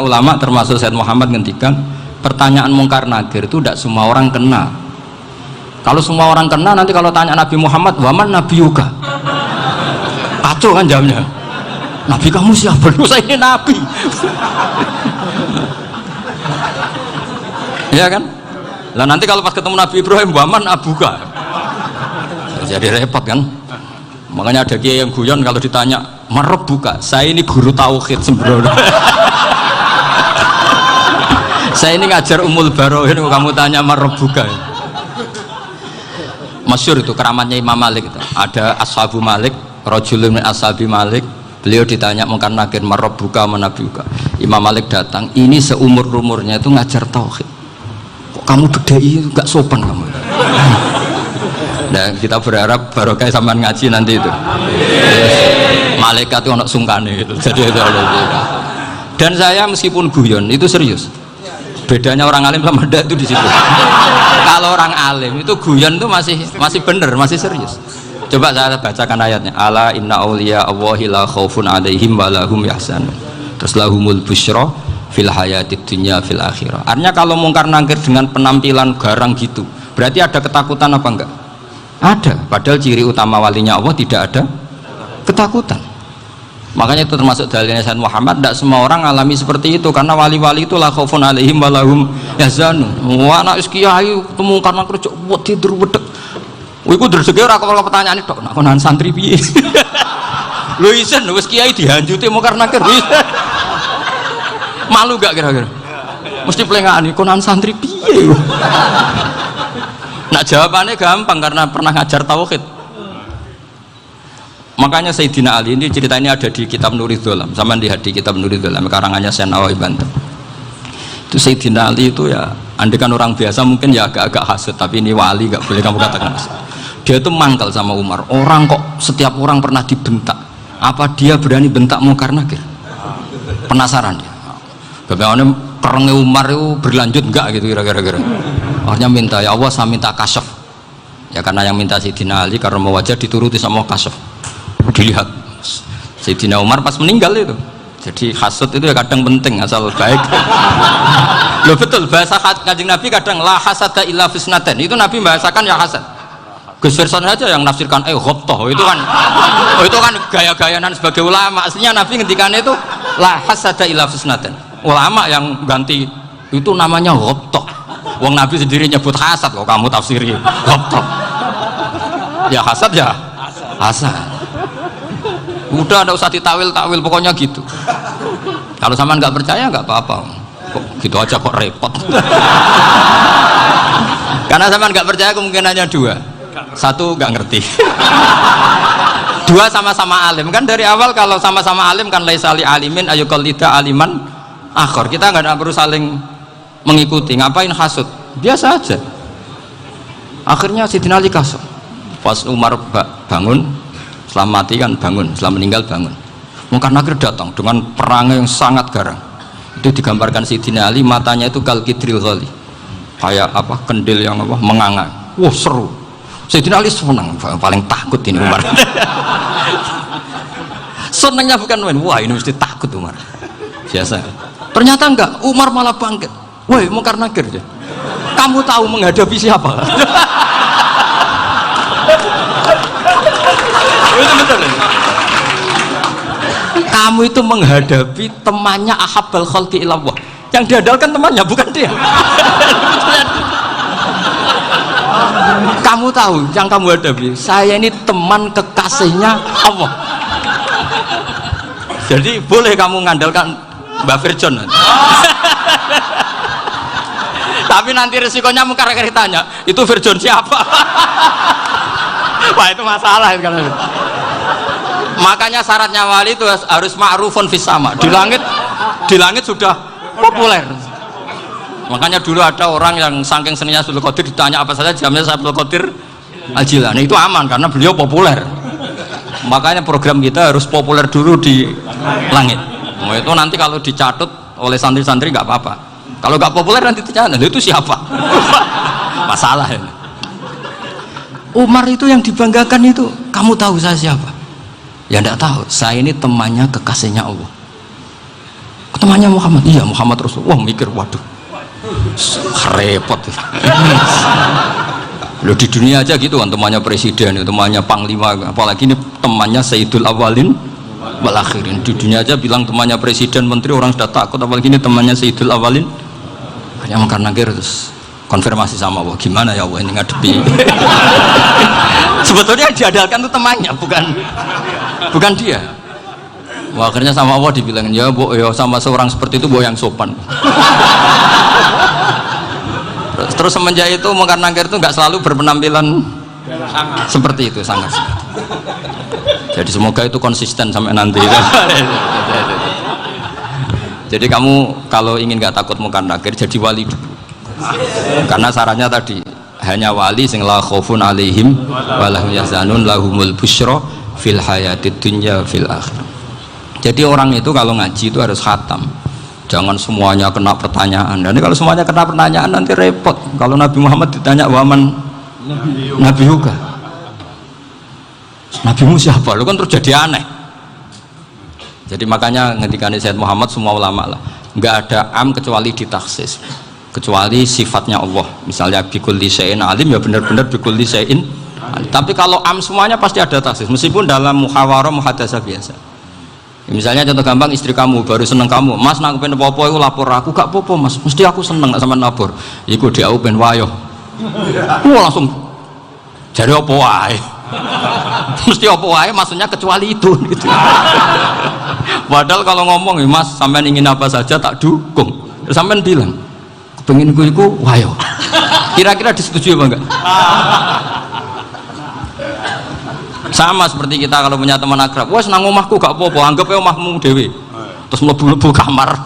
ulama termasuk Said Muhammad ngendikan pertanyaan mungkar nakir itu tidak semua orang kena. Kalau semua orang kena, nanti kalau tanya Nabi Muhammad, waman Nabi Yuga, kacau kan jamnya. Nabi kamu siapa? Saya ini Nabi. Ya kan? Lah nanti kalau pas ketemu Nabi Ibrahim, waman Abuka, jadi repot kan? Makanya ada kiai yang guyon kalau ditanya, merebuka, saya ini guru tauhid sembrono. Saya ini ngajar Ummul Barohin, kamu tanya merebuka. Masyhur itu keramatnya Imam Malik itu. Ada ashabu Malik, rajulun min ashabi Malik, beliau ditanya mungkar nakir merebuka menabiuka. Imam Malik datang, ini seumur-umurnya itu ngajar tauhid. Kok kamu bedai gak sopan kamu? Nah, kita berharap barokah sampean ngaji nanti itu. Malaikat itu anak sungkane itu. Jadi itu dan saya meskipun guyon itu serius. Bedanya orang alim sama ndak itu di situ. Kalau orang alim itu guyon itu masih bener, masih serius. Coba saya bacakan ayatnya. Ala inna auliya Allahi la khaufun alaihim wa lahum yahzanun. Terus lahumul busyra fil hayatid dunya fil akhirah. Artinya kalau mungkar nakir dengan penampilan garang gitu, berarti ada ketakutan apa enggak? Ada. Padahal ciri utama walinya Allah tidak ada ketakutan. Makanya itu termasuk dalilnya Sayyid Muhammad, tidak semua orang alami seperti itu karena wali-wali itu la khaufun alaihim wa lahum yahzanun. Wah anak kiai ketemu karena kerja wedi tidur wedek. Iku dreseke ora kepala pertanyaan tok, nak konan santri piye? Lho isen wis kiai dihanjuti mau karena kerja. Malu gak kira-kira? Mesti pelengani konan santri piye? Nah jawabannya gampang karena pernah ngajar tauhid. Makanya Sayyidina Ali ini cerita ini ada di kitab Nurul Dholam, sama di kitab Nurul Dholam karangannya Syekh Nawawi Banten. Itu Sayyidina Ali itu ya, andekan orang biasa mungkin ya agak-agak hasut, tapi ini wali gak boleh kamu katakan hasut. Dia itu mangkal sama Umar. Orang kok setiap orang pernah dibentak, apa dia berani bentak mungkar nakir? Penasaran dia. Bagaimana kerengnya Umar itu berlanjut enggak gitu kira-kira. Akhirnya minta, ya Allah saya minta kasyaf. Ya karena yang minta Sayyidina Ali karena mau wajah dituruti sama kasyaf. Dilihat Sayyidina Umar pas meninggal itu. Jadi hasud itu ya kadang penting asal baik. Loh betul, bahasa Kanjeng Nabi kadang la hasada illa fisnaten. Itu Nabi bahasakan ya hasad. Gus Firson aja yang nafsirkan ghobtoh itu kan itu kan gaya-gayanan sebagai ulama. Aslinya Nabi ngendikan itu la hasada illa fisnaten. Ulama yang ganti itu namanya ghobtoh. Wong Nabi sendiri nyebut hasad kok kamu tafsiri ghobtoh. Ya hasad ya hasad. Udah ada usah ditawil-tawil pokoknya gitu. Kalau sama nggak percaya nggak apa-apa. Kok gitu aja kok repot. Karena sama nggak percaya kemungkinannya dua. Satu nggak ngerti. Dua sama-sama alim kan dari awal kalau sama-sama alim kan laisali alimin ayuqallida aliman akhor. Kita nggak perlu saling mengikuti. Ngapain hasud? Biasa aja. Akhirnya Sayyidina Ali kasih. Pas Umar bangun, setelah mati kan bangun, setelah meninggal bangun. Mungkar nakir datang dengan perang yang sangat garang. Itu digambarkan Sayyidina Ali matanya itu kal kidril ghali. Kayak apa? Kendil yang apa? Menganga. Wah seru. Sayyidina Ali senang, paling takut ini Umar. Senangnya bukan main. Wah ini mesti takut Umar. Biasa. Ternyata enggak. Umar malah bangkit. Woi mungkar nakir ya. Kamu tahu menghadapi siapa? Itu betul ya? Kamu itu menghadapi temannya ahabbal khalqi ilallah. Yang diandalkan temannya bukan dia. Kamu tahu yang kamu hadapi, saya ini teman kekasihnya Allah. Jadi boleh kamu mengandalkan Mbak Firjon. Tapi nanti resikonya mungkar nakir ditanya, itu Firjon siapa? Wah itu masalah kan. Makanya syaratnya wali itu harus ma'rufun fis sama. Di langit sudah populer. Makanya dulu ada orang yang saking seninya Abdul Qadir ditanya apa saja jamnya Abdul Qadir Al-Jilani itu aman karena beliau populer. Makanya program kita harus populer dulu di langit. Nah, itu nanti kalau dicatut oleh santri-santri nggak apa-apa. Kalau nggak populer nanti dicatat itu siapa? Masalah ini. Umar itu yang dibanggakan itu, kamu tahu saya siapa? Ya enggak tahu, saya ini temannya kekasihnya Allah. temannya Muhammad. Iya, Muhammad Rasulullah. Wah, mikir, waduh, repot. Loh, di dunia aja gitu kan, temannya presiden, temannya panglima, apalagi ini temannya Sayyidul Awalin wal Akhirin. Di dunia aja bilang temannya presiden, menteri, orang sudah takut, apalagi ini temannya Sayyidul Awalin. Hanya makan nangkir terus konfirmasi sama Allah, gimana ya Allah ini ngadepi. Sebetulnya yang diadalkan itu temannya, bukan dia. Wah, akhirnya sama Allah dibilang, ya bu, ya sama seorang seperti itu bu yang sopan. Terus semenjak itu Mungkar Nakir itu nggak selalu berpenampilan seperti itu, sangat. Jadi semoga itu konsisten sampai nanti. Jadi kamu kalau ingin nggak takut Mungkar Nakir, jadi wali dulu. Karena syaratnya tadi hanya wali sing la khaufun alaihim walahum yahzanun lahumul busyra fil hayatid dunya fil akhirah. Jadi orang itu kalau ngaji itu harus khatam. Jangan semuanya kena pertanyaan. Dan kalau semuanya kena pertanyaan nanti repot. Kalau Nabi Muhammad ditanya waman Nabi juga. Nabimu siapa? Lu kan terus jadi aneh. Jadi makanya ketika Sayyid Muhammad semua ulama lah, nggak ada am kecuali ditaksis. Kecuali sifatnya Allah, misalnya bikulli syai'in alim, ya benar-benar bikulli syai'in alim. Tapi kalau am semuanya pasti ada taksis, meskipun dalam muhawarah muhadasah biasa. Ya, misalnya contoh gampang, istri kamu baru seneng kamu, mas nak pengen apa-apa itu lapor aku, gak apa-apa mas, mesti aku seneng nak sama lapor. Iku dia aku pengen wayo, langsung jadi apa wae. Mesti apa wae, maksudnya kecuali itu gitu. Padahal kalau ngomong, mas sampean ingin apa saja tak dukung, sampean bilang pengen gue itu wayo, kira-kira disetujui apa enggak? Sama seperti kita kalau punya teman akrab, wah senang omahku gak apa-apa, anggap ya omahmu dewe, terus mlebu-mlebu kamar.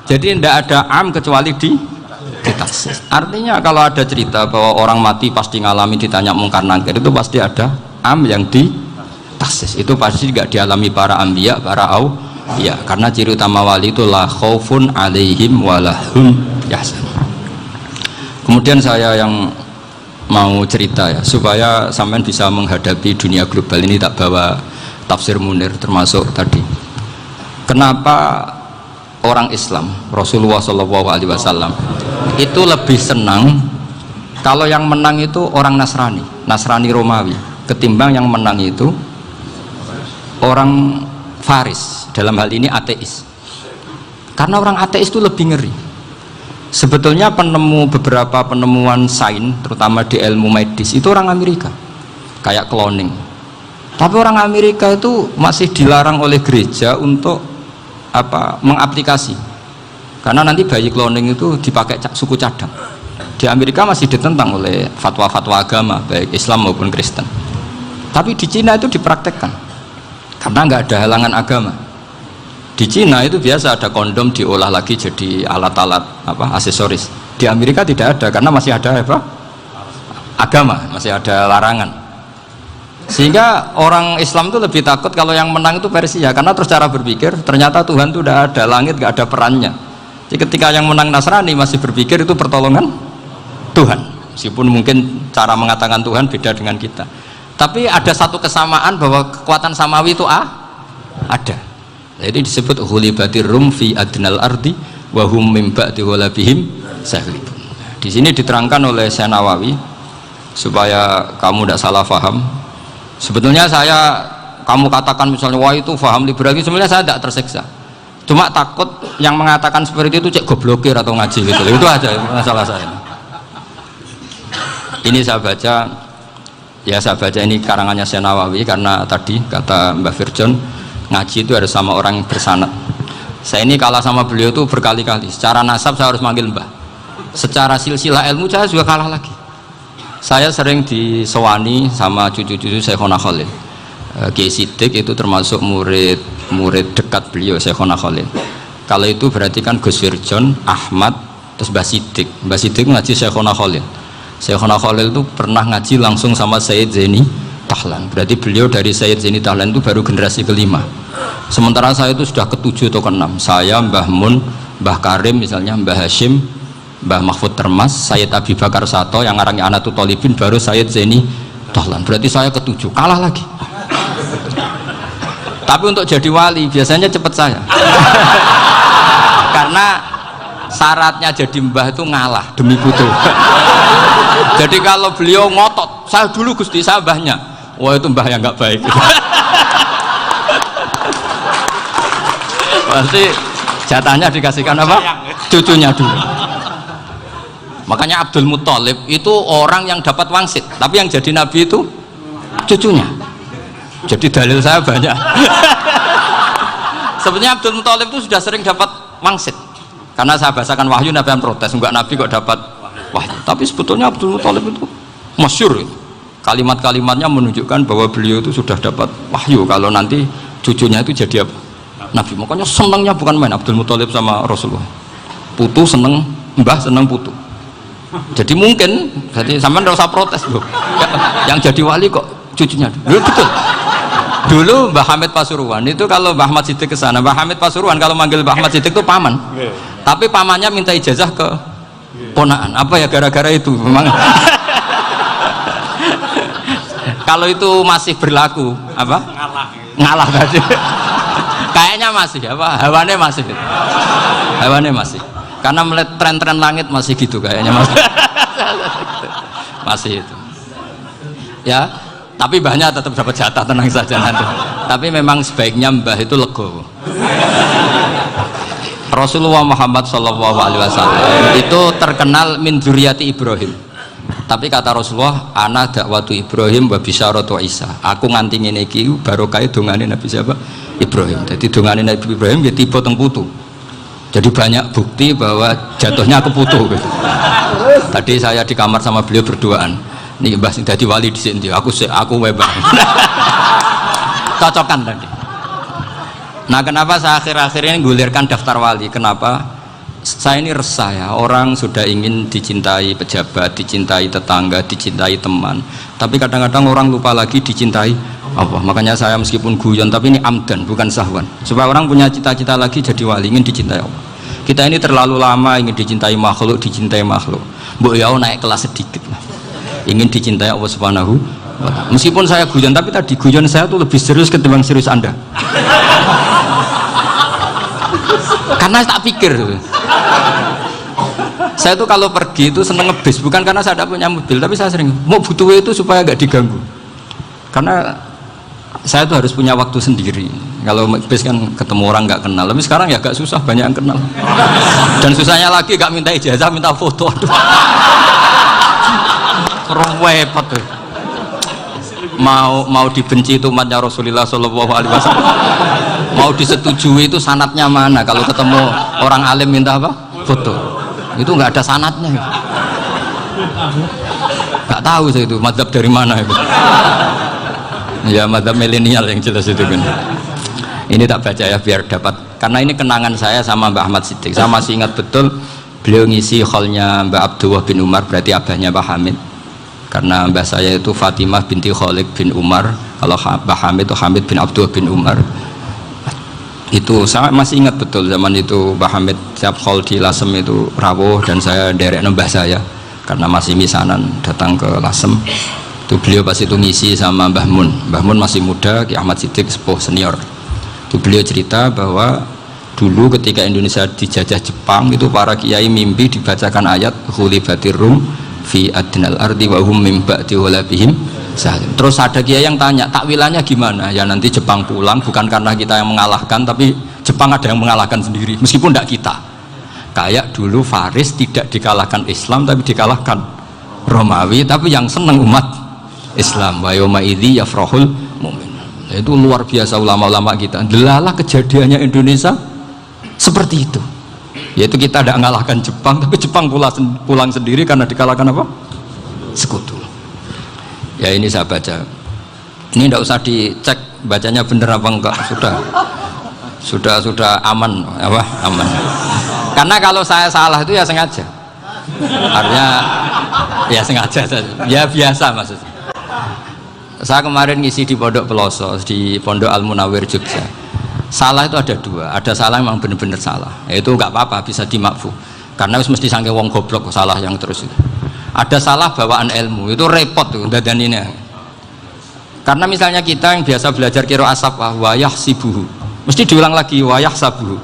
Jadi tidak ada am kecuali ditaksis. Artinya kalau ada cerita bahwa orang mati pasti ngalami ditanya Mungkar Nakir, itu pasti ada am yang ditaksis. Itu pasti gak dialami para anbiya, para ya, karena ciri utama wali itu la khaufun alaihim walahum yahzanun. Kemudian saya yang mau cerita ya, supaya sampean bisa menghadapi dunia global ini, tak bawa tafsir Munir termasuk tadi. Kenapa orang Islam, Rasulullah SAW itu lebih senang kalau yang menang itu orang Nasrani Romawi, ketimbang yang menang itu orang Faris, dalam hal ini ateis. Karena orang ateis itu lebih ngeri. Sebetulnya beberapa penemuan sains, terutama di ilmu medis, itu orang Amerika, kayak cloning. Tapi orang Amerika itu masih dilarang oleh gereja untuk mengaplikasi, karena nanti bayi cloning itu dipakai suku cadang. Di Amerika masih ditentang oleh fatwa-fatwa agama, baik Islam maupun Kristen. Tapi di Cina itu dipraktekkan, karena nggak ada halangan agama. Di Cina itu biasa ada kondom diolah lagi jadi alat-alat aksesoris. Di Amerika tidak ada, karena masih ada agama, masih ada larangan. Sehingga orang Islam itu lebih takut kalau yang menang itu Persia, karena terus cara berpikir ternyata Tuhan itu udah ada, langit nggak ada perannya. Jadi ketika yang menang Nasrani masih berpikir itu pertolongan Tuhan, meskipun mungkin cara mengatakan Tuhan beda dengan kita. Tapi ada satu kesamaan bahwa kekuatan samawi itu ada. Jadi disebut ghulibatir rum fi adnal ardi wa hum min ba'di ghalabihim saghlibun. Di sini diterangkan oleh Syekh Nawawi supaya kamu tidak salah paham. Sebetulnya kamu katakan misalnya wah itu paham liberal, sebenarnya saya tidak tersiksa. Cuma takut yang mengatakan seperti itu cek goblokir atau ngaji gitu. Itu aja masalah saya. Ini saya baca ini karangannya Syekh Nawawi, karena tadi kata Mbah Firjon, ngaji itu harus sama orang yang bersanad. Saya ini kalah sama beliau itu berkali-kali. Secara nasab saya harus manggil mbah, secara silsilah ilmu saya juga kalah lagi. Saya sering disewani sama cucu-cucu Syekhona Khalil. Kiai Siddiq itu termasuk murid dekat beliau, Syekhona Khalil. Kalau itu berarti kan Gus Firjon, Ahmad, terus Mbah Siddiq. Mbah Siddiq ngaji Syekhona Khalil. Syekhona Khalil itu pernah ngaji langsung sama Sayyid Zaini Tahlan. Berarti beliau dari Sayyid Zaini Tahlan itu baru generasi kelima. Sementara saya itu sudah ke-7 atau ke-6. Saya, Mbah Mun, Mbah Karim misalnya, Mbah Hashim, Mbah Mahfud Termas, Sayyid Abi Bakar Sato yang ngarangnya Anatul Tolibin, baru Sayyid Zaini Tahlan. Berarti saya ke-7, kalah lagi. Tapi untuk jadi wali biasanya cepet saya. Karena syaratnya jadi mbah itu ngalah demi putu. Jadi kalau beliau ngotot, saya dulu Gusti, saya mbahnya. Wah itu mbah yang nggak baik. Pasti jatahnya dikasihkan apa? Cucunya dulu. Makanya Abdul Muthalib itu orang yang dapat wangsit, tapi yang jadi nabi itu cucunya. Jadi dalil saya banyak. Sebenarnya Abdul Muthalib itu sudah sering dapat wangsit. Karena saya bahasakan wahyu, Nabi yang protes, enggak nabi kok dapat wahyu. Tapi sebetulnya Abdul Muthalib itu masyhur. Kalimat-kalimatnya menunjukkan bahwa beliau itu sudah dapat wahyu kalau nanti cucunya itu jadi apa? Nabi. Makanya senangnya bukan main Abdul Muthalib sama Rasulullah. Putu seneng, mbah seneng putu. Jadi mungkin, jadi sampean enggak usah protes loh. Yang jadi wali kok cucunya. Betul. Dulu Mbah Hamid Pasuruan itu kalau Mbah Ahmad Siddiq ke sana, Mbah Hamid Pasuruan kalau manggil Mbah Ahmad Siddiq itu paman. Tapi pamannya minta ijazah ke ponakan. Apa ya gara-gara itu memang. Kalau itu masih berlaku apa? Ngalah tadi. Kayaknya masih apa? Hawane masih. Hawane masih. Karena melihat tren-tren langit masih gitu kayaknya masih. Masih itu. Ya, tapi mbahnya tetap dapat jatah, tenang saja nanti. Tapi memang sebaiknya mbah itu legowo. Rasulullah Muhammad SAW itu terkenal min dzurriyyati Ibrahim. Tapi kata Rasulullah, ana dakwatu Ibrahim wa bisyaratu Isa. Aku nganti ngene iki barokah dongane Nabi siapa? Ibrahim. Jadi dongane Nabi Ibrahim ya tiba teng putu. Jadi banyak bukti bahwa jatuhnya aku putu gitu. Tadi saya di kamar sama beliau berduaan. Nih Mbah sing dadi wali di sini, aku webang. Cocokan tadi. Nah, kenapa saya akhir-akhir ini gulirkan daftar wali? Kenapa? Saya ini resah ya, orang sudah ingin dicintai pejabat, dicintai tetangga, dicintai teman. Tapi kadang-kadang orang lupa lagi dicintai Allah. Makanya saya meskipun guyon, tapi ini amdan, bukan sahwan. Supaya orang punya cita-cita lagi jadi wali, ingin dicintai Allah. Kita ini terlalu lama ingin dicintai makhluk, Mbok ya naik kelas sedikit lah. Ingin dicintai Allah Subhanahu wa Ta'ala. Meskipun saya guyon, tapi tadi guyon saya tuh lebih serius ketimbang serius Anda. Karena tak pikir saya tuh kalau pergi itu seneng ngebis, bukan karena saya tidak punya mobil, tapi saya sering mau butuh itu supaya gak diganggu. Karena saya tuh harus punya waktu sendiri. Kalau ngebis kan ketemu orang gak kenal, tapi sekarang ya gak susah, banyak yang kenal. Dan susahnya lagi gak minta ijazah, minta foto. Repot tuh. Mau dibenci itu umatnya Rasulullah Shallallahu Alaihi Wasallam, mau disetujui itu sanatnya mana? Kalau ketemu orang alim minta apa? Foto. Itu nggak ada sanatnya. Nggak tahu saya itu madzhab dari mana itu. Ya madzhab milenial yang jelas itu kan. Ini tak baca ya biar dapat, karena ini kenangan saya sama Mbah Ahmad Siddiq. Saya masih ingat betul beliau ngisi kholnya Mbah Abdullah bin Umar, berarti abahnya Mbah Hamid. Karena mbah saya itu Fatimah binti Khalid bin Umar, kalau Mbah Hamid itu Hamid bin Abdullah bin Umar. Itu saya masih ingat betul zaman itu Mbah Hamid siap khol di Lasem itu rawuh, dan saya derek mbah saya karena masih misanan datang ke Lasem. Itu beliau pas itu ngisi sama Mbah Mun. Mbah Mun masih muda, Ki Ahmad Siddiq sepuh senior. Itu beliau cerita bahwa dulu ketika Indonesia dijajah Jepang itu para kiai mimpi dibacakan ayat Ghulibatir Rum fi adnal ardi wa hum min ba'di ghalabihim salim. Terus ada kiai yang tanya, takwilannya gimana? Ya nanti Jepang pulang bukan karena kita yang mengalahkan, tapi Jepang ada yang mengalahkan sendiri, meskipun tidak kita. Kayak dulu Faris tidak dikalahkan Islam tapi dikalahkan Romawi, tapi yang senang umat Islam. Wa yauma idzi yafrahul mu'min. Itu luar biasa ulama-ulama kita. Delalah kejadiannya Indonesia seperti itu. Yaitu kita tidak mengalahkan Jepang, tapi Jepang pulang sendiri karena dikalahkan apa? Sekutu. Ya ini saya baca. Ini tidak usah dicek bacanya benar apa enggak, sudah aman apa? Aman. Karena kalau saya salah itu ya sengaja. Artinya ya sengaja saja. Ya biasa maksudnya. Saya kemarin ngisi di Pondok Peloso, di Pondok Al Munawir Jogja. Salah itu ada dua, ada salah memang benar-benar salah, itu nggak apa-apa, bisa dimakfu, karena mesti sangke wong goblok salah yang terus itu. Ada salah bawaan ilmu, itu repot tuh dadaninya. Karena misalnya kita yang biasa belajar qiraah safah wayah sibuhu, mesti diulang lagi wayah sabuhu.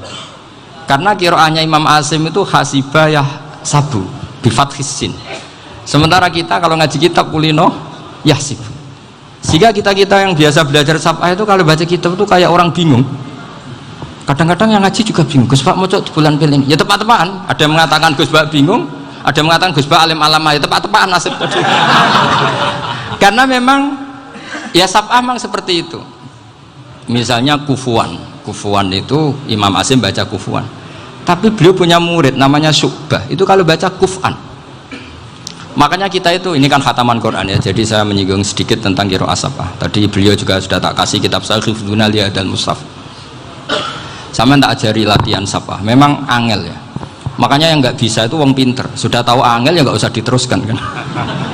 Karena qiraahnya Imam Asim itu hasibah yah sabu bi fathis sin. Sementara kita kalau ngaji kitab kulino yahsib. Sehingga kita yang biasa belajar safah itu kalau baca kitab itu kayak orang bingung. Kadang-kadang yang ngaji juga bingung. Gus Pak mau di bulan pilih ya tepat-tepatan. Ada yang mengatakan Gus Pak bingung, ada yang mengatakan Gus Pak alim alamah, ya tepat-tepatan nasib tadi. Karena memang ya safah memang seperti itu. Misalnya kufuan itu Imam Asim baca kufuan. Tapi beliau punya murid namanya Syu'bah. Itu kalau baca kuf'an. Makanya kita itu ini kan khataman Quran ya. Jadi saya menyinggung sedikit tentang qiraah safah. Tadi beliau juga sudah tak kasih kitab saya Hifdzuna Liyadal Mushaf. Sama tak ajari latihan safah. Memang angel ya. Makanya yang nggak bisa itu wong pinter. Sudah tahu angel ya nggak usah diteruskan kan.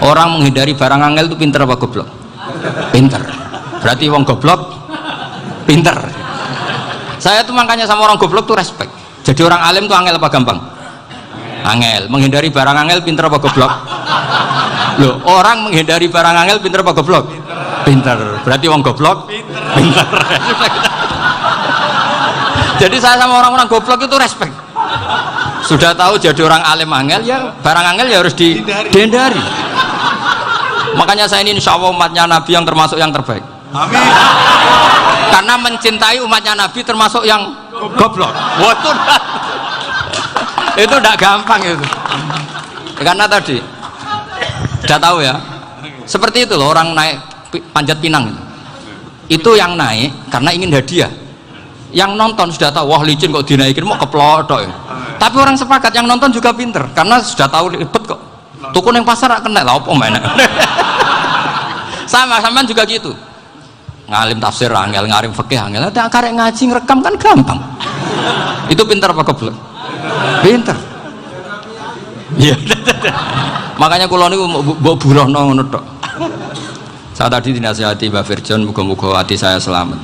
Orang menghindari barang angel itu pinter apa goblok? Pinter. Berarti wong goblok pinter. Saya tuh makanya sama orang goblok tuh respect. Jadi orang alim tuh angel apa gampang? Angel. Menghindari barang angel pinter apa goblok? Loh, orang menghindari barang angel pinter apa goblok? Pinter. Berarti wong goblok pinter. Jadi saya sama orang-orang goblok itu respect. Sudah tahu jadi orang alim angel ya barang angel ya harus dihindari. Makanya saya ini insya Allah umatnya Nabi yang termasuk yang terbaik. Amin. Karena mencintai umatnya Nabi termasuk yang goblok. Waduh, itu tidak gampang itu. Karena tadi sudah tahu ya. Seperti itu loh orang naik panjat pinang itu yang naik karena ingin hadiah. Yang nonton sudah tahu wah licin kok dinaikin mau keplodok ya. Tapi orang sepakat yang nonton juga pinter karena sudah tahu ribet kok. Tukun yang pasar kena lah apa mana. Sama juga gitu. Ngalim tafsir angel, ngalim fikih angel, ada karek ngaji ngerekam kan gampang. Itu pinter apa goblok? Pinter. Iya. Makanya kula niku mbok burohno ngono tok. Saya tadi dinasihati Mbak Firjon, muga-muga hati saya selamat.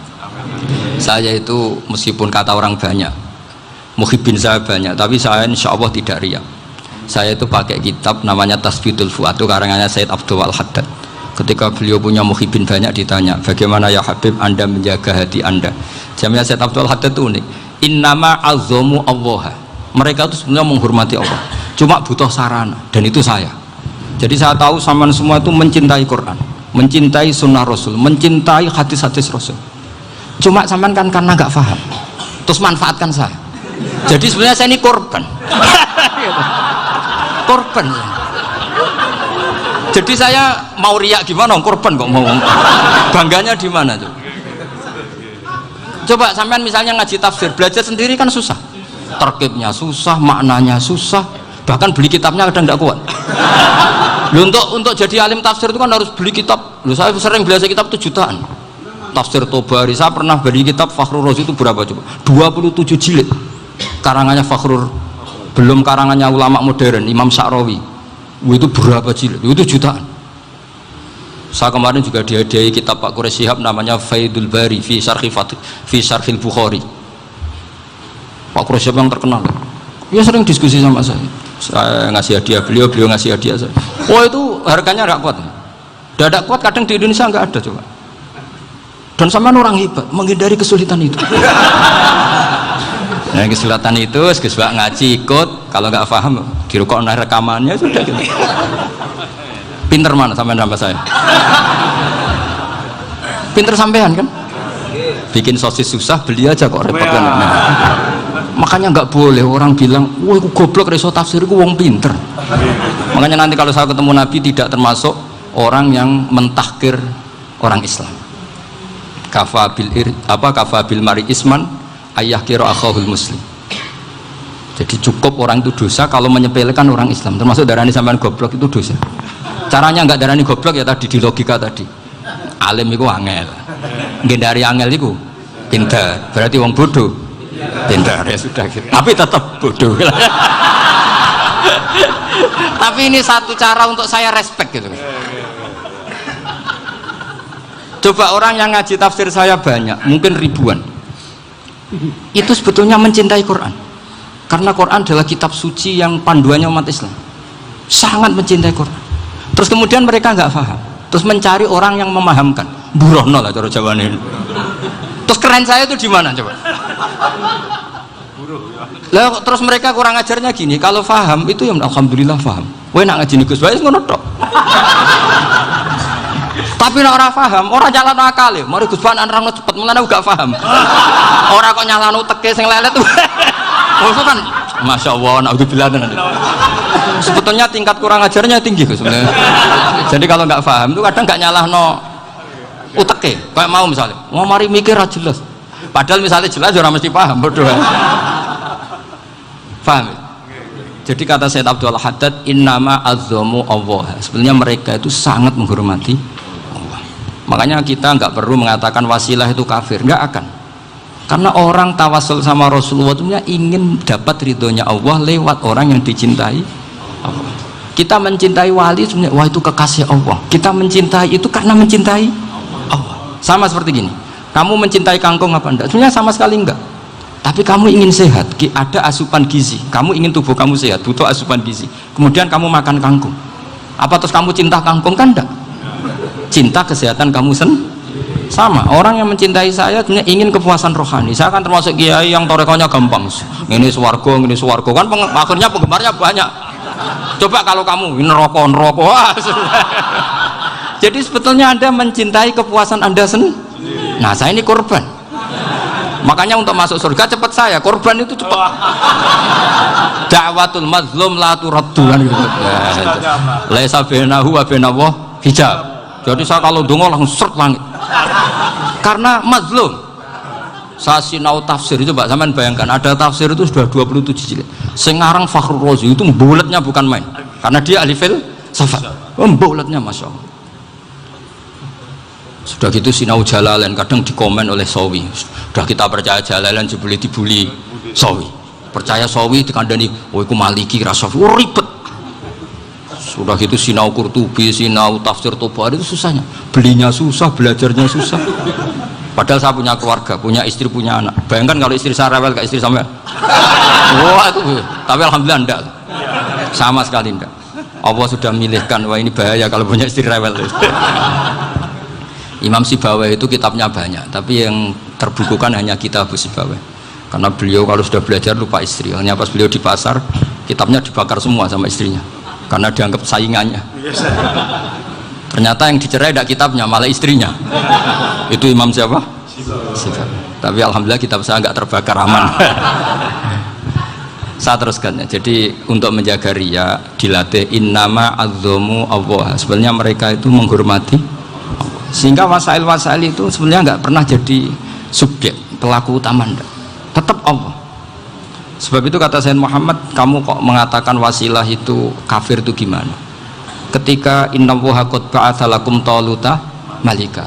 Saya itu meskipun kata orang banyak, muhibbin saya banyak, tapi saya insya Allah tidak riya. Saya itu pakai kitab namanya Tasbidul Fuad, itu karangannya Said Abdul Al-Haddad. Ketika beliau punya muhibbin banyak ditanya, bagaimana ya Habib Anda menjaga hati Anda? Jamnya Said Abdul Al-Haddad itu unik. Innama azzamu Allah. Mereka itu sebenarnya menghormati Allah, cuma butuh sarana, dan itu saya. Jadi saya tahu sampean semua itu mencintai Quran, mencintai sunnah Rasul, mencintai hadis-hadis Rasul. Cuma sampean kan karena nggak paham, terus manfaatkan saya. Jadi sebenarnya saya ini korban. Korban. Jadi saya mau riak gimana? Korban kok mau. Bangganya di mana tuh? Coba sampean misalnya ngaji tafsir, belajar sendiri kan susah. Terkibnya susah, maknanya susah, bahkan beli kitabnya kadang tidak kuat. Loh, untuk jadi alim tafsir itu kan harus beli kitab. Loh, saya sering belajar kitab itu jutaan. Tafsir Tobari, saya pernah beli kitab Fakhrur Razi itu berapa coba? 27 jilid. Karangannya Fakhrur, belum karangannya ulama modern Imam Sya'rawi. Itu berapa jilid? Itu jutaan. Saya kemarin juga dihadiahi kitab Pak Quraish Shihab namanya Faidul Bari fi Syarhil Bukhari. Pak Quraish Shihab yang terkenal. Dia sering diskusi sama saya. Saya ngasih hadiah beliau ngasih hadiah saya. Oh itu harganya nggak kuat. Tidak kuat kadang di Indonesia nggak ada coba. Dan sama orang hebat menghindari kesulitan itu. Nah kesulitan itu sebab ngaji ikut, kalau nggak paham dirukok rekamannya sudah gitu. Pinter mana sampean sama saya? Pinter sampean kan? Bikin sosis susah beli aja kok repot kan. Nah, makanya nggak boleh orang bilang wah aku goblok reso tafsir aku wong pinter. Makanya nanti kalau saya ketemu Nabi tidak termasuk orang yang mentahkir orang Islam. Kafabil mari isman ayah kira akhahul muslim. Jadi cukup orang itu dosa kalau menyepelekan orang Islam, termasuk darani sampean goblok itu dosa. Caranya nggak darani goblok ya tadi di logika tadi. Alim itu angel, dari angel itu pinter, berarti wong bodoh pinter ya sudah gitu. Tapi tetap bodoh. Tapi ini satu cara untuk saya respect gitu. Coba orang yang ngaji tafsir saya banyak, mungkin ribuan. Itu sebetulnya mencintai Quran. Karena Quran adalah kitab suci yang panduannya umat Islam. Sangat mencintai Quran. Terus kemudian mereka nggak paham. Terus mencari orang yang memahamkan. burono lah cara Jawane. Terus keren saya itu di mana coba? Lah terus mereka kurang ajarnya gini, kalau paham itu ya alhamdulillah paham. Kowe nak ngaji Gus wae ngono tok. Tapi nek ora paham, ora nyalano akal ya. Mari Gus Ban nerangno cepet, mulane gak paham. Ora kok nyalano teke sing lelet. Maksud kan masyaallah naudzubillah. Sebetulnya tingkat kurang ajarnya tinggi Gus sebenarnya. Jadi kalau nggak paham itu kadang nggak nyalahno uteke. Kayak mau misalnya, mau mari mikir ra jelas. Padahal misalnya jelas orang mesti paham berdoa. Paham ya? Jadi kata Sayyid Abdul Haddad, innama azzamu Allah. Sebenarnya mereka itu sangat menghormati Allah. Makanya kita nggak perlu mengatakan wasilah itu kafir, nggak akan. Karena orang tawasul sama Rasulullah itu ingin dapat ridhonya Allah lewat orang yang dicintai Allah. Kita mencintai wali sebenarnya, wah itu kekasih Allah. Kita mencintai itu karena mencintai Allah. Sama seperti gini, kamu mencintai kangkung apa enggak? Sebenarnya sama sekali enggak. Tapi kamu ingin sehat, ada asupan gizi, kamu ingin tubuh kamu sehat, butuh asupan gizi, kemudian kamu makan kangkung, apa terus kamu cinta kangkung? Kan enggak, cinta kesehatan kamu sama. Orang yang mencintai saya sebenarnya ingin kepuasan rohani. Saya kan termasuk kiai yang torekonya gampang, ini swarga kan akhirnya penggemarnya banyak. Coba kalau kamu ini neraka wah, jadi sebetulnya Anda mencintai kepuasan Anda sendiri. Nah saya ini korban. Makanya untuk masuk surga cepat saya, korban itu cepat. Da'watul mazlum la turaddu kan gitu. Laisa bainahu wa bainallah hijab. Jadi saya kalau donga langsung seret langit. Karena mazlum. Saya sinau tafsir itu Mbak, sampean bayangkan ada tafsir itu sudah 27 jilid. Sing ngarang Fakhrul Razi itu mbuletnya bukan main. Karena dia ahli filsafat. Mbuletnya masyaallah. Sudah gitu sinau Jalalain kadang dikomen oleh Sawi. Sudah kita percaya Jalalain dibuli Sawi. Percaya Sawi dikandani, "Oh iku Maliki ra Sawi." Oh, ribet. Sudah gitu sinau Qurtubi, sinau tafsir Tabari itu susahnya. Belinya susah, belajarnya susah. Padahal saya punya keluarga, punya istri, punya anak. Bayangkan kalau istri saya rewel kayak istri sampean. Wah itu. Tapi alhamdulillah enggak. Sama sekali enggak. Allah sudah milihkan, wah ini bahaya kalau punya istri rewel. Imam Sibawai itu kitabnya banyak, tapi yang terbukukan hanya kitab Sibawai. Karena beliau kalau sudah belajar lupa istri. Hanya pas beliau di pasar, kitabnya dibakar semua sama istrinya. Karena dianggap saingannya. Ternyata yang dicerai tidak kitabnya, malah istrinya. Itu Imam siapa? Sibawai. Tapi alhamdulillah kitab saya nggak terbakar, aman. Saya teruskan ya. Jadi untuk menjaga riya dilatih innama azzamu Allah. Sebenarnya mereka itu menghormati, sehingga wasail itu sebenarnya nggak pernah jadi subjek pelaku utama, tetap Allah. Sebab itu kata Sayyid Muhammad, kamu kok mengatakan wasilah itu kafir itu gimana? Ketika innallaha qad ba'atsa lakum taluta malika.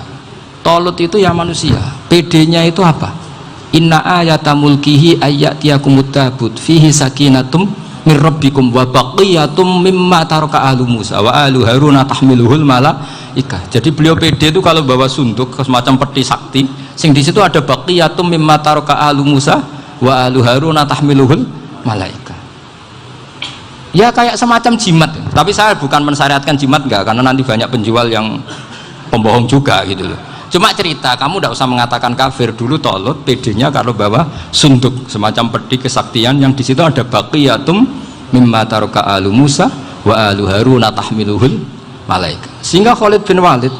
Talut itu ya manusia, PD-nya itu apa? Inna ayata mulkihi ayyatiyakumut tabut fihi sakinatum min rabbikum wa baqiyatum mimma taraka ahlu Musa wa ahlu Haruna tahmiluhul malaikah. Jadi beliau PD itu kalau bawa sunduk semacam peti sakti, sing di situ ada baqiyatum mimma taraka ahlu Musa wa ahlu Haruna tahmiluhul malaikah. Ya kayak semacam jimat. Tapi saya bukan mensyariatkan jimat enggak, karena nanti banyak penjual yang pembohong juga gitu loh. Cuma cerita, kamu tidak usah mengatakan kafir. Dulu Talut PD-nya kalau bawa sunduk semacam peti kesaktian yang di situ ada baqiyatum mimma taraka alu Musa wa alu Haruna tahmiluhul malaika. Sehingga Khalid bin Walid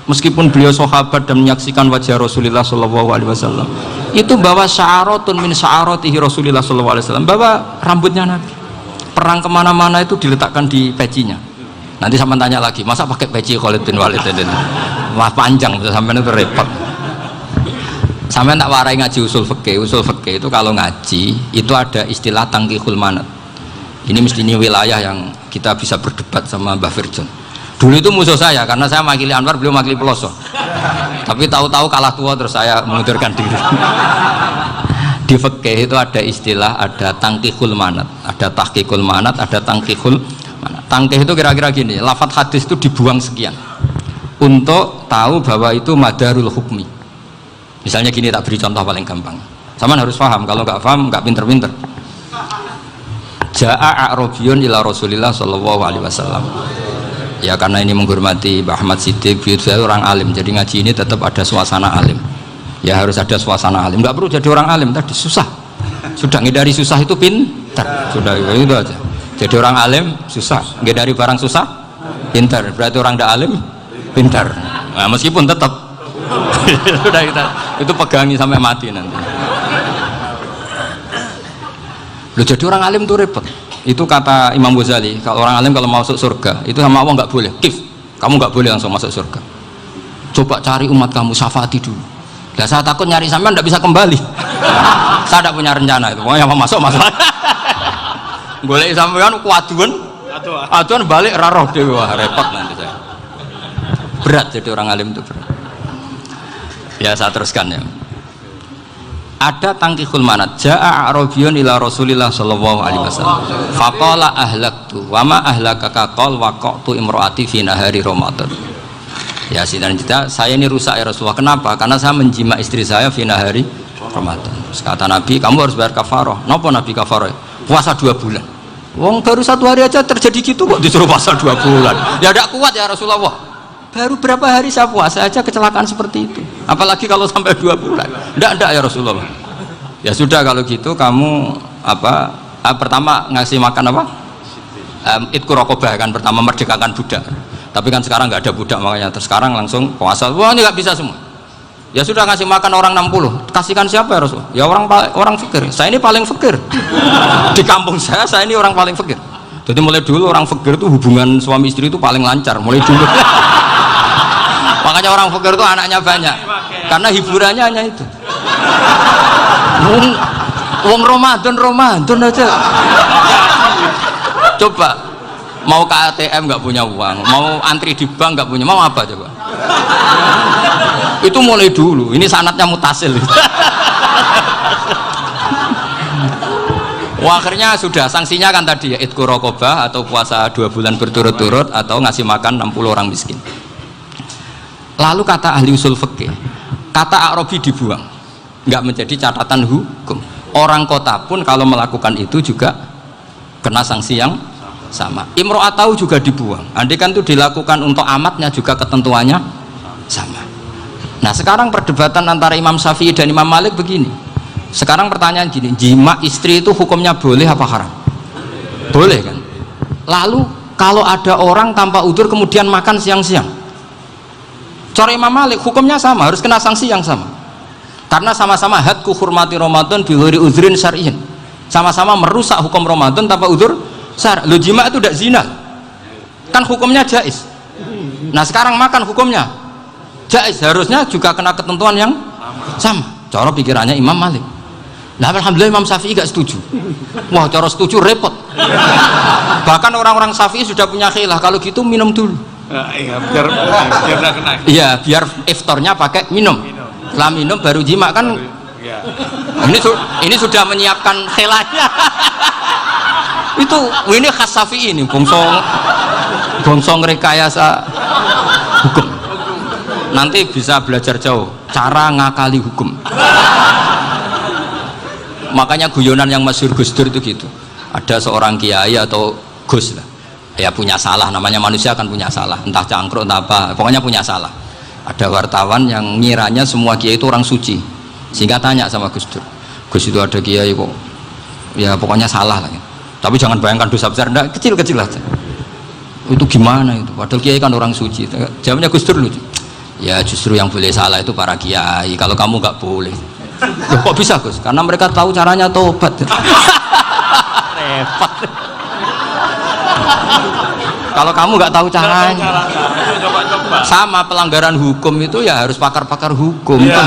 meskipun beliau sahabat dan menyaksikan wajah Rasulullah SAW, itu bawa sya'aratun min sya'aratihi Rasulullah SAW, bawa rambutnya Nabi. Perang kemana-mana itu diletakkan di pecinya. Nanti sama tanya lagi, masa pakai peci Khalid bin Walid ini? Wah panjang, sampai itu repot. Sampai tak warai ngaji usul fikih itu kalau ngaji itu ada istilah tangkihul manat. Ini mestinya wilayah yang kita bisa berdebat sama Mbah Firjon. Dulu itu musuh saya karena saya makili Anwar, beliau makili Peloso. Tapi tahu-tahu kalah tua terus saya mengundurkan diri. Di fikih itu ada istilah, ada tangkihul manat, ada tahqiqul manat, ada tangkihul manat. Tangkih itu kira-kira gini, lafadz hadis itu dibuang sekian untuk tahu bahwa itu madarul hukmi. Misalnya gini, tak beri contoh paling gampang. Sama harus paham, kalau nggak paham nggak pinter-pinter. Ja'a a'rabiyun ila Rasulillah sallallahu alaihi wasallam. Ya karena ini menghormati Mbah Ahmad Siddiq, beliau orang alim, jadi ngaji ini tetap ada suasana alim. Ya harus ada suasana alim, nggak perlu jadi orang alim tadi, susah. Sudah ngindari susah itu pintar, sudah itu aja. Jadi orang alim susah, ngindari barang susah pintar, berarti orang tidak alim pintar. Nah, meskipun tetap sudah itu pegangi sampai mati nanti. Loh, jadi orang alim itu repot. Itu kata Imam Ghazali, kalau orang alim kalau mau masuk surga itu sama Allah nggak boleh, kif, kamu nggak boleh langsung masuk surga. Coba cari umat kamu, syafaati dulu. Nah, saya takut nyari sampean nggak bisa kembali. Saya tidak punya rencana itu, pokoknya mau masuk. Golek sampean kuaduan, aduan balik raroh dewe, wah repot nanti saya. Berat jadi orang alim itu berat. Ya saya teruskan ya. Ada tangkihul manat, jaa a'rabiyun ila Rasulillah sallallahu alaihi wasallam. Faqala ahlaktu wa ma ahlakaka qal waqatu imraati fi nahari Ramadan. Ya sidang kita, saya ini rusak ya Rasulullah. Kenapa? Karena saya menjima istri saya fi nahari Ramadan. Terus kata Nabi, kamu harus bayar kafarah. Napa Nabi kafarah? Puasa 2 bulan. Wong baru 1 hari aja terjadi gitu kok disuruh puasa 2 bulan. Ya tidak kuat ya Rasulullah. Baru berapa hari saya puasa aja kecelakaan seperti itu, apalagi kalau sampai 2 bulan. Tidak ya Rasulullah. Ya sudah kalau gitu kamu pertama ngasih makan apa? Itqu raqabah kan, pertama merdekakan budak. Tapi kan sekarang nggak ada budak, makanya terus sekarang langsung puasa. Wah ini nggak bisa semua. Ya sudah ngasih makan orang 60. Kasihkan siapa ya Rasulullah? Ya orang fakir. Saya ini paling fakir di kampung saya ini orang paling fakir. Jadi mulai dulu orang fakir itu hubungan suami istri itu paling lancar mulai dulu. Makanya orang fakir itu anaknya banyak karena hiburannya hanya itu. Wong Ramadan aja. Coba mau ke ATM nggak punya uang, mau antri di bank nggak punya, mau apa coba? Itu mulai dulu. Ini sanatnya mutasil. Wah, akhirnya sudah sanksinya kan tadi ya, itqu raqabah atau puasa 2 bulan berturut-turut atau ngasih makan 60 orang miskin. Lalu kata ahli usul fikih, kata A'rabi dibuang, nggak menjadi catatan hukum. Orang kota pun kalau melakukan itu juga kena sanksi yang sama. Imro'atau juga dibuang. Andai kan itu dilakukan untuk amatnya juga ketentuannya sama. Nah sekarang perdebatan antara Imam Syafi'i dan Imam Malik begini. Sekarang pertanyaan gini, jima istri itu hukumnya boleh apa haram? Boleh kan? Lalu kalau ada orang tanpa udzur kemudian makan siang-siang, cara Imam Malik hukumnya sama, harus kena sanksi yang sama. Karena sama-sama hadku hurmati Ramadan bighairi udzrin syar'iyyin. Sama-sama merusak hukum Ramadan tanpa udzur syar'. Lo jima itu tidak zina. Kan hukumnya jaiz. Nah, sekarang makan hukumnya jaiz, harusnya juga kena ketentuan yang sama. Cara pikirannya Imam Malik. Nah, alhamdulillah Imam Syafi'i gak setuju. Wah, cara setuju repot. Bahkan orang-orang Syafi'i sudah punya khilaf, kalau gitu minum dulu. Iya, biar tidak kena. Iya, biar iftarnya pakai minum. Setelah minum baru jima kan. Ya. Ini sudah menyiapkan khilafnya. Ini khas Syafi'i ini, bongsong rekayasa hukum. Nanti bisa belajar jauh cara ngakali hukum. Makanya guyonan yang masyhur Gus Dur itu gitu. Ada seorang kiai atau Gus lah, ya punya salah, namanya manusia kan punya salah, entah cangkruk entah apa, pokoknya punya salah. Ada wartawan yang ngiranya semua kiai itu orang suci, sehingga tanya sama Gus Dur, Gus itu ada kiai kok ya pokoknya salah lah, tapi jangan bayangkan dosa besar, enggak, kecil-kecil aja. Itu gimana itu, padahal kiai kan orang suci. Jawabnya Gus Dur lucu, ya justru yang boleh salah itu para kiai, kalau kamu nggak boleh. Loh, kok bisa Gus? Karena mereka tahu caranya tobat. Repot. Kalau kamu nggak tahu caranya, sama pelanggaran hukum itu ya harus pakar-pakar hukum. Ya.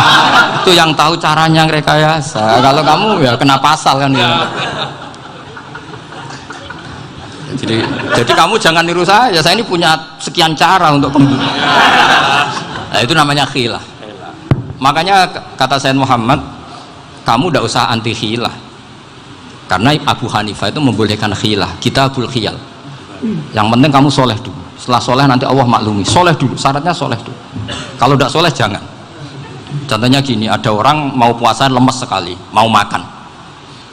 Itu yang tahu caranya rekayasa. Kalau kamu ya kena pasal kan ya. Jadi kamu jangan niru saya. Saya ini punya sekian cara untuk nah, itu namanya khilaf. Makanya kata Sayyid Muhammad, kamu tidak usah anti khilaf. Karena Abu Hanifah itu membolehkan khilaf, kitabul khiyal. Yang penting kamu soleh dulu. Setelah soleh nanti Allah maklumi. Soleh dulu, syaratnya soleh dulu. Kalau tidak soleh jangan. Contohnya gini, ada orang mau puasa lemes sekali, mau makan.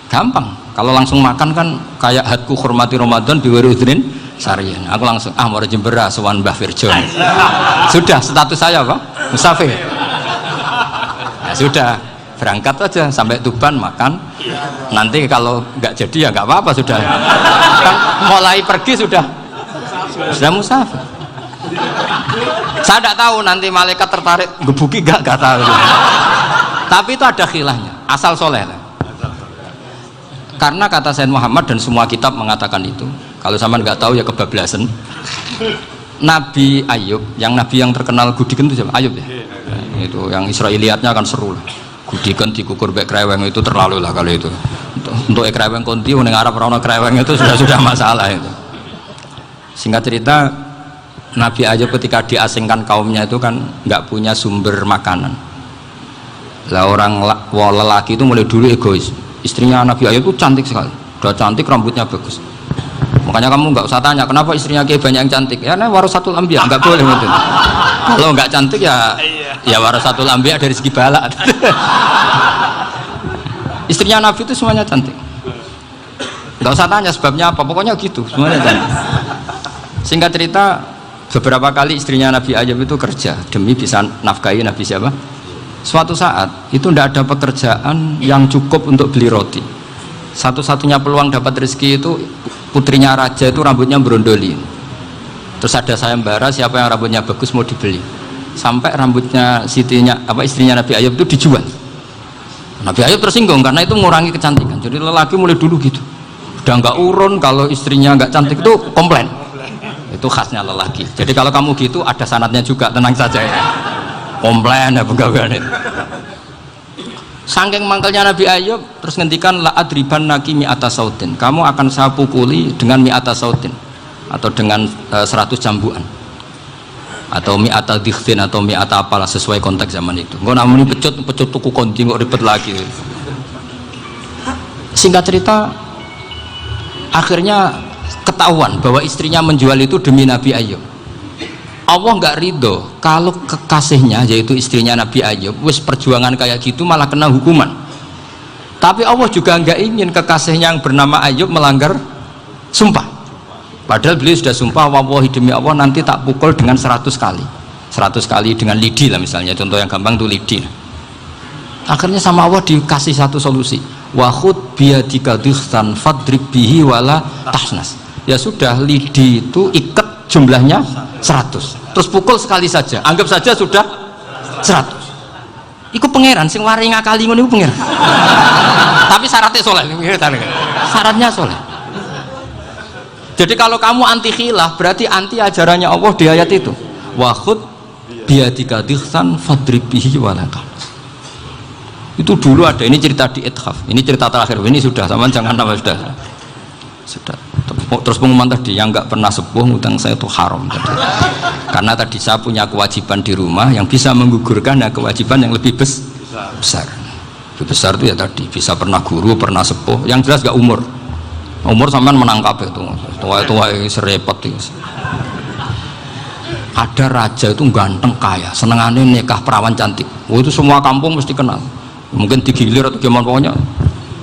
Gampang, Kalau langsung makan kan kayak hadku hormati Ramadan biwirudrin sarian. Aku langsung mau Jember sowan Mbah Firjo. Sudah status saya apa? Musafir. Ya sudah, berangkat aja sampai Tuban makan. Nanti kalau nggak jadi ya nggak apa-apa sudah. Kan mulai pergi sudah musafir. Saya tidak tahu nanti malaikat tertarik gebuki nggak tahu. Tapi itu ada khilafnya, asal soleh lah. Karena kata Sayyid Muhammad dan semua kitab mengatakan itu. Kalau sama nggak tahu ya kebablasan. Nabi Ayub, yang nabi yang terkenal Gudiken itu siapa? Ayub ya. Nah, itu yang Israiliyatnya akan seru lah. Gudiken dikukur bek kreweng itu terlalu lah kalau itu. Untuk kreweng konti, yang Arab orang kreweng itu sudah masalah itu. Singkat cerita, Nabi Ayub ketika diasingkan kaumnya itu kan nggak punya sumber makanan. Lah orang lelaki itu mulai dulu egois. Istrinya Nabi Ayub itu cantik sekali, udah cantik, rambutnya bagus. Makanya kamu nggak usah tanya kenapa istrinya kayak banyak yang cantik. Ya, warasatul anbiya, nggak boleh gitu. Kalau nggak cantik ya warasatul anbiya dari segi balak. Istrinya Nabi itu semuanya cantik. Nggak usah tanya sebabnya apa, pokoknya gitu, semuanya cantik. Singkat cerita, beberapa kali istrinya Nabi Ayub itu kerja demi bisa nafkahi Nabi siapa? Suatu saat itu tidak ada pekerjaan yang cukup untuk beli roti. Satu-satunya peluang dapat rezeki itu putrinya raja itu rambutnya berondoli. Terus ada sayembara siapa yang rambutnya bagus mau dibeli. Sampai rambutnya istrinya Nabi Ayub itu dijual. Nabi Ayub tersinggung karena itu mengurangi kecantikan. Jadi lelaki mulai dulu gitu. Udah nggak urun kalau istrinya nggak cantik itu komplain. Itu khasnya lelaki. Jadi kalau kamu gitu ada sanadnya juga, tenang saja ya. Komplain ya pegawai itu. Saking mangkelnya Nabi Ayub terus ngendikan la adriban naki mi'ata sautin. Kamu akan saya pukuli dengan mi'ata sautin atau dengan 100 jambuan. Atau mi'ata dikhtin atau mi'ata apalah sesuai konteks zaman itu. Enggak namanya pecut tuku konti kok ribet lagi. Singkat cerita akhirnya ketahuan bahwa istrinya menjual itu demi Nabi Ayub. Allah nggak ridho kalau kekasihnya yaitu istrinya Nabi Ayub wis perjuangan kayak gitu malah kena hukuman. Tapi Allah juga nggak ingin kekasihnya yang bernama Ayub melanggar sumpah. Padahal beliau sudah sumpah, wallahi demi Allah nanti tak pukul dengan 100 kali 100 kali dengan lidi lah misalnya, contoh yang gampang tuh lidi. Akhirnya sama Allah dikasih satu solusi, wahud biyadika dikhtan fadrib bihi wala tahnas. Ya sudah, lidi itu ikat jumlahnya 100 terus pukul sekali saja, anggap saja sudah 100. Iku pangeran sing wari ngakali ngono iku pangeran. Tapi syaratnya soleh, syaratnya soleh. Jadi kalau kamu anti khilaf berarti anti ajarannya Allah di ayat itu. Wahud biyadika dikhsan fadrib bihi wala tahnas. Itu dulu ada, ini cerita di Ithaf, ini cerita terakhir, ini sudah sama jangan nama sudah. Terus pengumuman tadi yang nggak pernah sepuh ngutang saya itu haram tadi. Karena tadi saya punya kewajiban di rumah yang bisa menggugurkan ya kewajiban yang lebih besar. Lebih besar itu ya tadi bisa pernah guru, pernah sepuh, yang jelas gak umur sampean menangkap itu tua serepot itu. Ada raja itu ganteng kaya, senengannya nikah perawan cantik. Itu semua kampung mesti kenal. Mungkin digilir atau gimana pokoknya.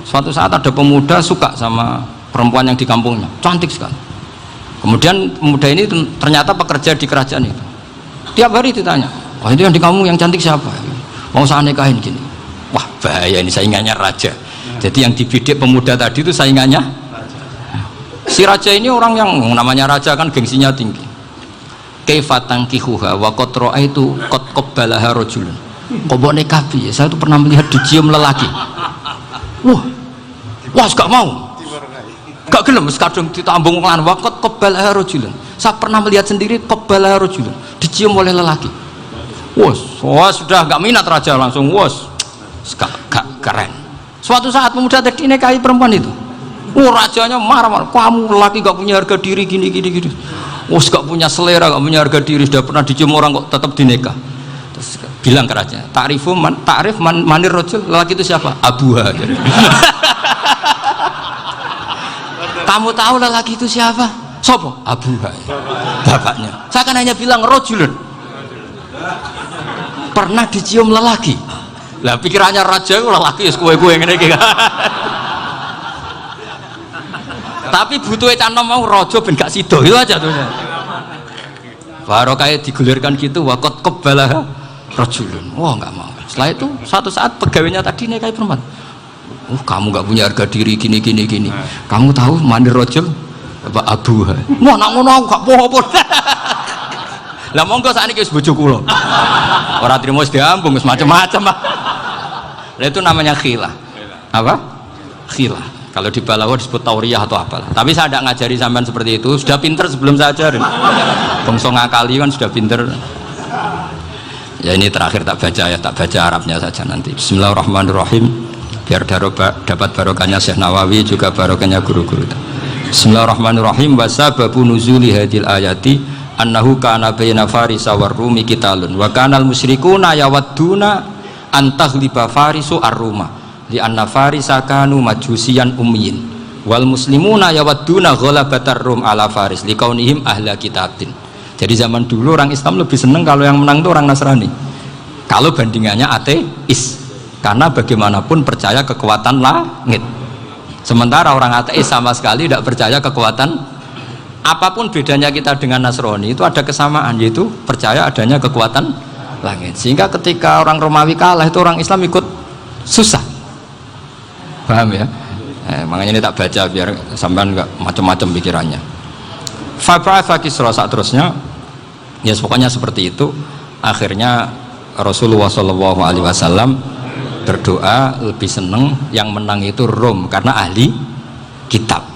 Suatu saat ada pemuda suka sama perempuan yang di kampungnya, cantik sekali. Kemudian pemuda ini ternyata pekerja di kerajaan itu. Tiap hari ditanya, wah itu yang di kampung yang cantik siapa? Mau saya nikahin gini. Wah bahaya, ini saingannya raja. Jadi yang dibidik pemuda tadi itu saingannya. Si raja ini orang yang namanya raja kan gengsinya tinggi. Kaifatang kihuha wa qad ra'aitu qad qabbalaha rajulun. Kok mbok nikah piye? Saya tuh pernah melihat dicium lelaki. Wah gak mau. Gak gelem kadung ditambung lan waqat qabbalaha rajulun. Saya pernah melihat sendiri qabbalaha rajulun, dicium oleh lelaki. Wah sudah gak minat raja langsung gak keren. Suatu saat pemuda tadi nikahi perempuan itu. Rajanya marah, kamu lelaki gak punya harga diri gini. Gak punya selera, gak punya harga diri, sudah pernah dicium orang kok tetap dinikah. Terus bilang ke raja, ta'rif manir rajul, lelaki itu siapa? Abuha. Kamu tahu lelaki itu siapa? Sopo? Abuha, bapaknya. Saya kan hanya bilang rajulun, pernah dicium lelaki. Lah pikirannya raja itu lelaki kue ngene iki. Tapi butuhnya canom mau rojo ben gak sido itu aja tuh. Baru kayak digulirkan gitu, wakot kebalah rojulun. Wah nggak mau. Setelah itu satu saat pegawainya tadi nih kayak perempuan. Kamu nggak punya harga diri gini. Kamu tahu mandir rojul? Pak Abu. Wah nak ngono aku gak apa-apa. Lah monggo sakniki wis bojo kula. Ora trimo wis diambung wis macam-macam. Lah itu namanya khilah. Apa? Khilah. Kalau di Balawa disebut tauriyah atau apalah. Tapi saya tidak ngajari sampean seperti itu. Sudah pinter sebelum saya ajarin. Bangsa ngakali kan sudah pinter. Ya ini terakhir tak baca Arabnya saja nanti. Bismillahirrahmanirrahim. Biar dapat barokahnya Syekh Nawawi juga barokahnya guru-guru. Bismillahirrahmanirrahim. Wasababu nuzuli hadil ayati annahu kana baina farisa war rumi qitalun wa kanal musyrikuna yawadduna antaghliba farisu ar-ruma li anna farisa kanu majusiyan ummiyin wal muslimuna yawadduna ghalabatar rum ala faris liqaunihim ahla kitabin. Jadi zaman dulu orang Islam lebih senang kalau yang menang itu orang Nasrani kalau bandingannya ateis, karena bagaimanapun percaya kekuatan langit, sementara orang ateis sama sekali tidak percaya kekuatan. Apapun bedanya kita dengan Nasrani itu ada kesamaan, yaitu percaya adanya kekuatan langit. Sehingga ketika orang Romawi kalah itu orang Islam ikut susah. Paham ya? Makanya ini tak baca biar sampean enggak macam-macam pikirannya. Fab'atha Kisra saat terusnya ya pokoknya seperti itu. Akhirnya Rasulullah SAW berdoa lebih seneng yang menang itu Rom karena ahli kitab.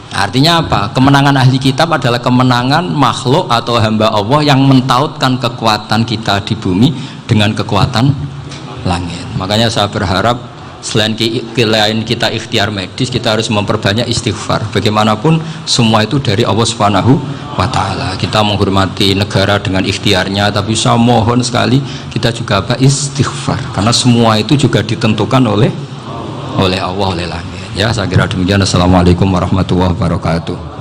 Artinya apa? Kemenangan ahli kitab adalah kemenangan makhluk atau hamba Allah yang mentautkan kekuatan kita di bumi dengan kekuatan langit. Makanya saya berharap selain kita ikhtiar medis, kita harus memperbanyak istighfar. Bagaimanapun semua itu dari Allah Subhanahu wa Ta'ala. Kita menghormati negara dengan ikhtiarnya, tapi saya mohon sekali kita juga istighfar, karena semua itu juga ditentukan oleh Allah, oleh langit. Ya, saya kira demikian. Assalamualaikum warahmatullahi wabarakatuh.